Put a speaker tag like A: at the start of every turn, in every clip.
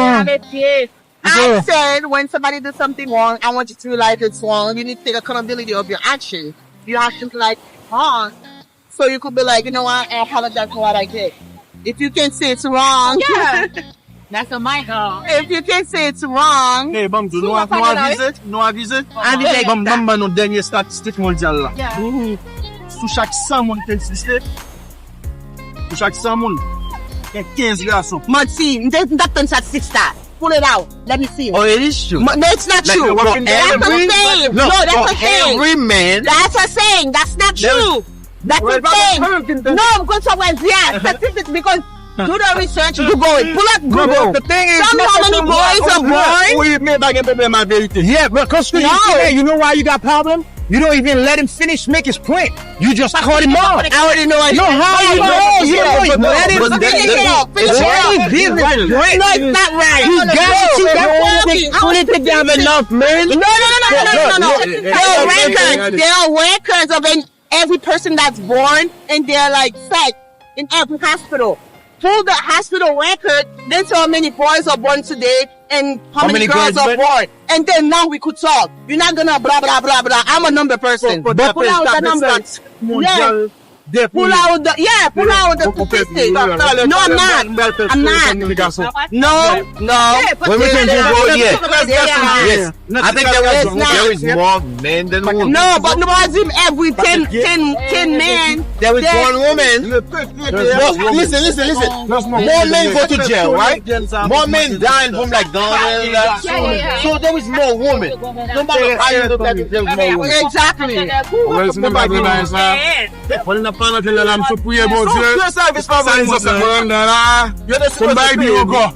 A: I said when somebody does something wrong, I want you to realize it's wrong. You need to take accountability of your actions. Your actions like wrong. So you could be like, you know what, I apologize for what I did. If you can say it's wrong.
B: Yeah. That's a mic.
A: If you can say it's wrong.
C: Hey, bam, nou avize? Bam, nou denye statistik mondial la. Sou chak 100 moun ki existe, sou chak 100 moun, gen 15 garçons.
A: Mud, see, that turns at 6 stars. Pull it out. Let me see.
D: Oh, it is true.
A: No, it's not true. That's a saying. No, that's a saying.
D: Every man.
A: That's a saying. That's not true. That's a saying. No, because someone's statistics because do the research. Google it. Pull up Google.
C: The thing is,
A: tell me how many boys are born.
E: Yeah, because you know why you got problem? You don't even let him finish make his point. You just cut him off.
A: I already know.
E: No, how you know? You let him finish it off.
A: No, it's not right.
E: You got to put it together enough, man.
A: No. There are records of every person that's born, and they're like set in every hospital. Pull the hospital record, then tell how many boys are born today and how many girls are born. And then now we could talk. You're not gonna blah, blah, blah, blah. I'm a number person. But pull out the numbers. Yeah. Pull out the statistics. No, I'm not. No.
D: When we can Google, yes. I think there is more men than women.
A: No, but every 10 men.
D: There is one woman. Listen. More men go to jail, right? More men dying from like guns. So there is more women. No matter how you look at it, there is more women.
A: Exactly.
C: Pana te la msou pouye bon Dieu. Sa yon se pran nan la. Kon bay bi yo go.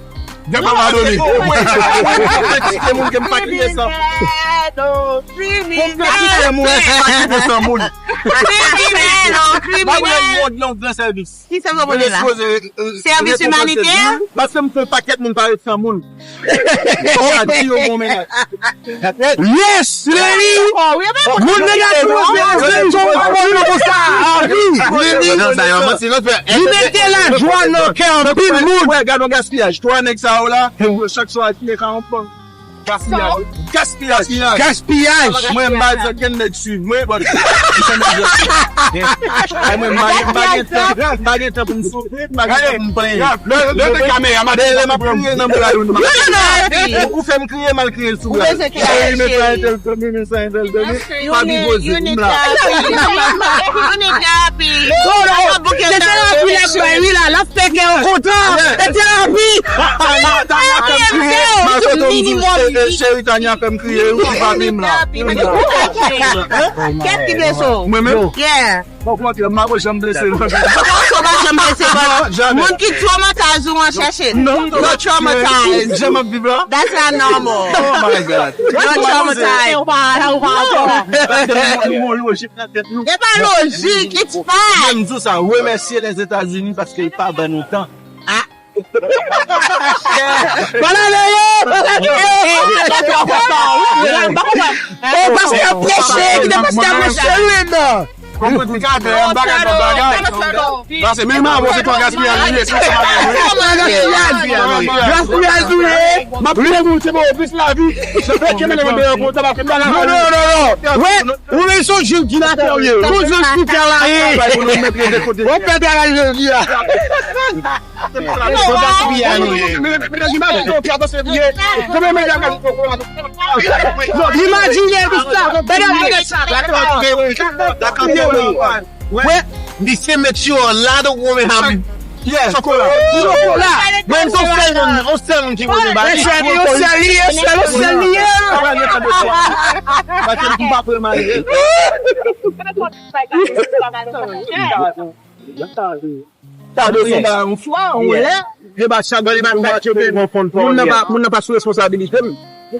C: De pa madoni. Te moun ke mpa kriye sa. Kon kriye moun ke mpa kriye sa moun. Moun nan vle servis.
A: Ki se moun la? Servis humanitaire?
C: Parce mpe paket moun pare sa moun.
E: Yes, lady.
D: You
E: mettez la joie dans le cœur de tout le monde.
C: Regarde le gaspillage. Toi, next ça là, chaque soir, tu n'es qu'un pont. Gaspillage. Moi, je vais dire que tu moi, je chérie Tania comme crier ou pas même là.
A: Qu'est-ce qui est ça?
C: Moi-même?
A: Yeah.
C: Pourquoi tu m'as pas jamais blessé?
A: Monde qui traumatise ou en chercher?
C: Non,
A: traumatise.
C: Jamais vivre là?
A: That's not normal.
C: Oh my God.
A: Not traumatized. C'est pas logique, it's fine.
C: Même tout ça, remercier les États-Unis parce qu'ils parlent de nous temps. Parce même avant c'est toi gaspillage. Ma plus c'est bon plus la vie. Je fais que me le pour tabac comme là.
E: Non. Ouais, on est sur Jules qui l'a sérieux. Tout je suis là. On peut derrière le dia.
D: Well, they say make sure a lot of women have.
C: Yes.
E: Chocolat.
D: Même on sait qui vous bat.
E: No,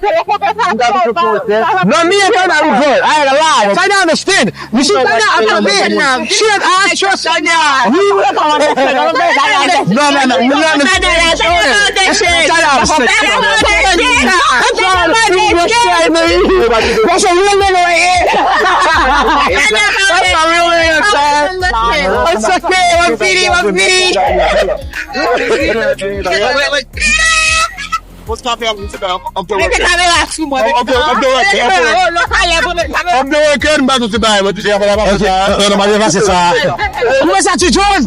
E: me and her are good. I had a lie. I don't understand. You see, I understand. She had I trust her now. You look on it. No. You understand? Shut up. That's a real nigga right here. That's a real nigga, son. It's okay. One PD.
C: What's café up the
A: Mwen te kamera sou mwen.
C: Up the weekend, back to the Bible. But you have a
E: Non, non, ma devo fare senza... Come sta Ciccone?